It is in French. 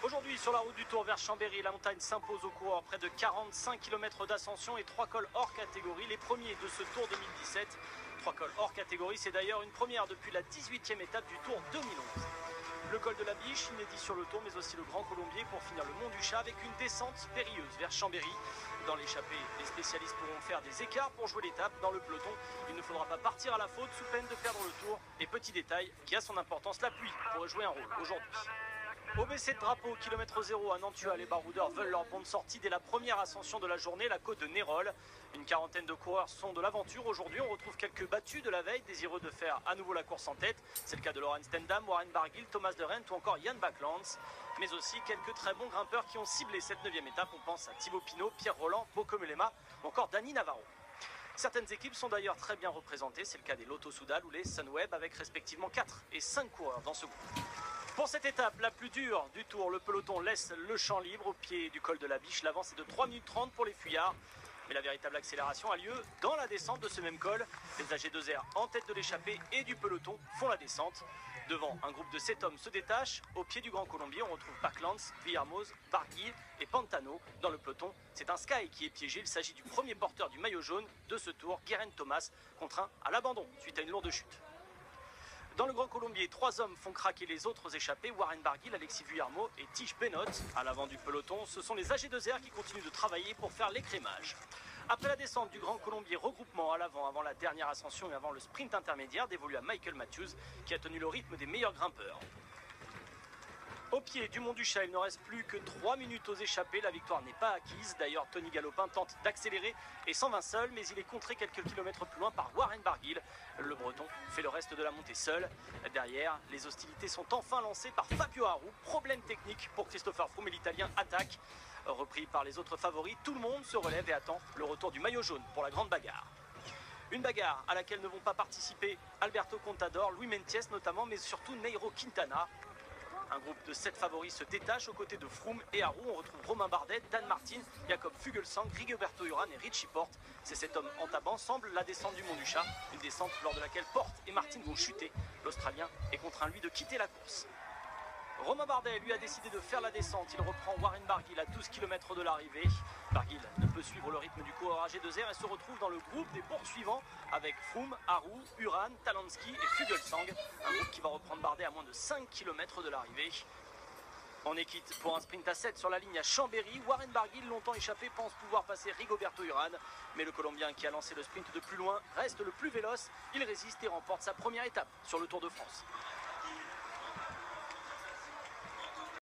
Aujourd'hui, sur la route du Tour vers Chambéry, la montagne s'impose aux coureurs. Près de 45 km d'ascension et 3 cols hors catégorie. Les premiers de ce Tour 2017. 3 cols hors catégorie, c'est d'ailleurs une première depuis la 18e étape du Tour 2011. Le col de la Biche, inédit sur le Tour, mais aussi le Grand Colombier pour finir le Mont du Chat avec une descente périlleuse vers Chambéry. Dans l'échappée, les spécialistes pourront faire des écarts pour jouer l'étape. Dans le peloton, il ne faudra pas partir à la faute sous peine de perdre le Tour. Et petit détail qui a son importance, la pluie pourrait jouer un rôle aujourd'hui. Au baissé de drapeau, kilomètre 0 à Nantua, les baroudeurs veulent leur bonne sortie dès la première ascension de la journée, la côte de Nérol. Une quarantaine de coureurs sont de l'aventure. Aujourd'hui, on retrouve quelques battus de la veille, désireux de faire à nouveau la course en tête. C'est le cas de Laurens Stendam, Warren Barguil, Thomas de Rent ou encore Jan Backlands. Mais aussi quelques très bons grimpeurs qui ont ciblé cette 9e étape. On pense à Thibaut Pinot, Pierre Roland, Bauke Mollema ou encore Dani Navarro. Certaines équipes sont d'ailleurs très bien représentées. C'est le cas des Lotto Soudal ou les Sunweb avec respectivement 4 et 5 coureurs dans ce groupe. Pour cette étape, la plus dure du Tour, le peloton laisse le champ libre au pied du col de la Biche. L'avance est de 3 minutes 30 pour les fuyards. Mais la véritable accélération a lieu dans la descente de ce même col. Les AG2R en tête de l'échappée et du peloton font la descente. Devant, un groupe de 7 hommes se détache. Au pied du Grand Colombier, on retrouve Backlands, Villarmoz, Barguil et Pantano. Dans le peloton, c'est un Sky qui est piégé. Il s'agit du premier porteur du maillot jaune de ce Tour, Geraint Thomas, contraint à l'abandon suite à une lourde chute. Dans le Grand Colombier, 3 hommes font craquer les autres échappés, Warren Barguil, Alexis Vuillermo et Tige Benoît. À l'avant du peloton, ce sont les AG2R qui continuent de travailler pour faire l'écrémage. Après la descente du Grand Colombier, regroupement à l'avant avant la dernière ascension et avant le sprint intermédiaire dévolu à Michael Matthews, qui a tenu le rythme des meilleurs grimpeurs. Au pied du Mont du Chat, il ne reste plus que 3 minutes aux échappées. La victoire n'est pas acquise. D'ailleurs, Tony Galopin tente d'accélérer et s'en va seul, mais il est contré quelques kilomètres plus loin par Warren Barguil. Le Breton fait le reste de la montée seul. Derrière, les hostilités sont enfin lancées par Fabio Aru. Problème technique pour Christopher Froome et l'Italien attaque. Repris par les autres favoris, tout le monde se relève et attend le retour du maillot jaune pour la grande bagarre. Une bagarre à laquelle ne vont pas participer Alberto Contador, Louis Mentiès notamment, mais surtout Nairo Quintana. Un groupe de 7 favoris se détache aux côtés de Froome et Aru. On retrouve Romain Bardet, Dan Martin, Jakob Fuglsang, Rigoberto Urán et Richie Porte. Ces 7 hommes entamant semblent la descente du Mont du Chat. Une descente lors de laquelle Porte et Martin vont chuter. L'Australien est contraint lui de quitter la course. Romain Bardet lui a décidé de faire la descente. Il reprend Warren Barguil à 12 km de l'arrivée. Barguil ne peut suivre le rythme du coureur AG2R et se retrouve dans le groupe des poursuivants avec Froome, Aru, Urán, Talansky et Fuglsang. Un groupe qui va reprendre Bardet à moins de 5 km de l'arrivée. On est quitte pour un sprint à 7 sur la ligne à Chambéry. Warren Barguil, longtemps échappé, pense pouvoir passer Rigoberto Urán. Mais le Colombien qui a lancé le sprint de plus loin reste le plus véloce. Il résiste et remporte sa première étape sur le Tour de France.